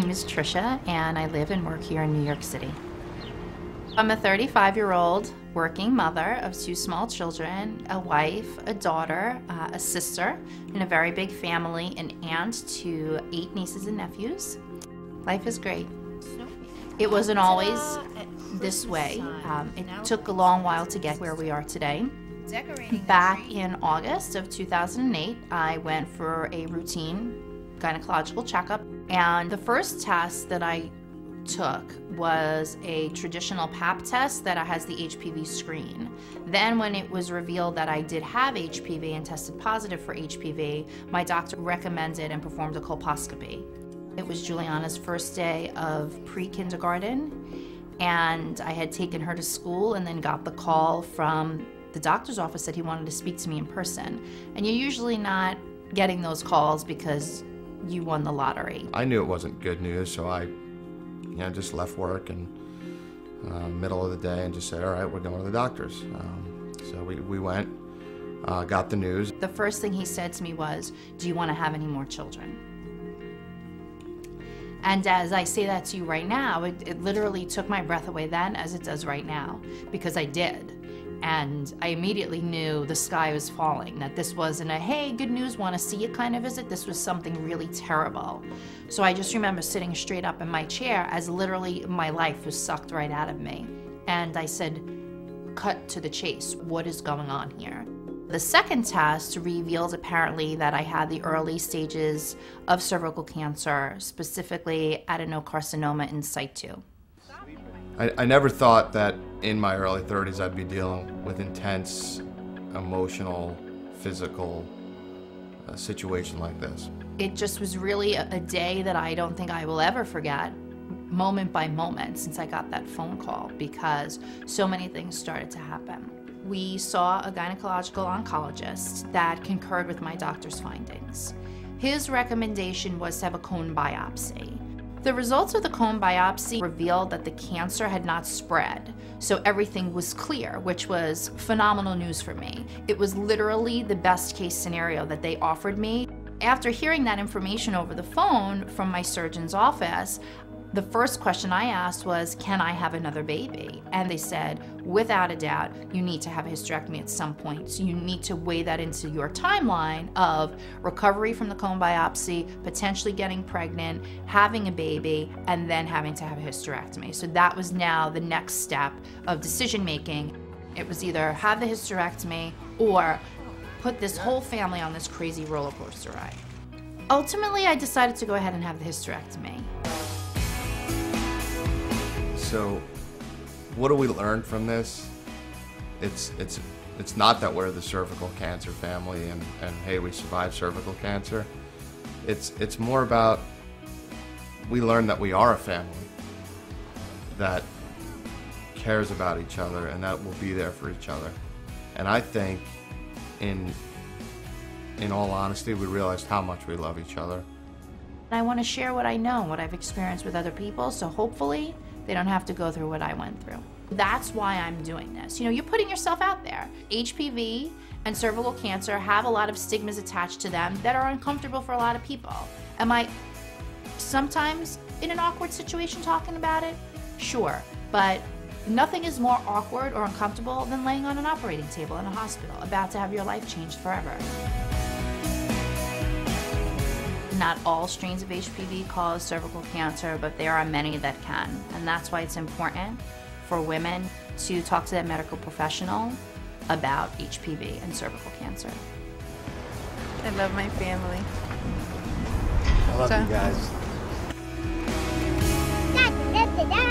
name is Tricia, and I live and work here in New York City. I'm a 35-year-old working mother of 2 small children, a wife, a daughter, a sister, and a very big family, an aunt to 8 nieces and nephews. Life is great. It wasn't always this way. It took a long while to get where we are today. Back in August of 2008, I went for a routine gynecological checkup, and the first test that I took was a traditional pap test that has the HPV screen. Then when it was revealed that I did have HPV and tested positive for HPV, my doctor recommended and performed a colposcopy. It was Juliana's first day of pre-kindergarten, and I had taken her to school and then got the call from the doctor's office that he wanted to speak to me in person. And you're usually not getting those calls because you won the lottery. I knew it wasn't good news, so I just left work and middle of the day and just said, all right, we're going to the doctor's. So we went, got the news. The first thing he said to me was, do you want to have any more children? And as I say that to you right now, it literally took my breath away then as it does right now, because I did. And I immediately knew the sky was falling, that this wasn't a, hey, good news, want to see you kind of visit. This was something really terrible. So I just remember sitting straight up in my chair as literally my life was sucked right out of me. And I said, cut to the chase. What is going on here? The second test revealed apparently that I had the early stages of cervical cancer, specifically adenocarcinoma in situ. I never thought that in my early 30s I'd be dealing with intense, emotional, physical situation like this. It just was really a day that I don't think I will ever forget, moment by moment, since I got that phone call, because so many things started to happen. We saw a gynecological oncologist that concurred with my doctor's findings. His recommendation was to have a cone biopsy. The results of the cone biopsy revealed that the cancer had not spread, so everything was clear, which was phenomenal news for me. It was literally the best case scenario that they offered me. After hearing that information over the phone from my surgeon's office, the first question I asked was, can I have another baby? And they said, without a doubt, you need to have a hysterectomy at some point. So you need to weigh that into your timeline of recovery from the cone biopsy, potentially getting pregnant, having a baby, and then having to have a hysterectomy. So that was now the next step of decision making. It was either have the hysterectomy or put this whole family on this crazy roller coaster ride. Ultimately, I decided to go ahead and have the hysterectomy. So what do we learn from this? It's not that we're the cervical cancer family and hey, we survived cervical cancer. It's more about we learned that we are a family that cares about each other and that will be there for each other. And I think in all honesty, we realized how much we love each other. I want to share what I know, what I've experienced with other people, so hopefully they don't have to go through what I went through. That's why I'm doing this. You know, you're putting yourself out there. HPV and cervical cancer have a lot of stigmas attached to them that are uncomfortable for a lot of people. Am I sometimes in an awkward situation talking about it? Sure, but nothing is more awkward or uncomfortable than laying on an operating table in a hospital, about to have your life changed forever. Not all strains of HPV cause cervical cancer, but there are many that can. And that's why it's important for women to talk to their medical professional about HPV and cervical cancer. I love my family. I love you guys. Da, da, da, da.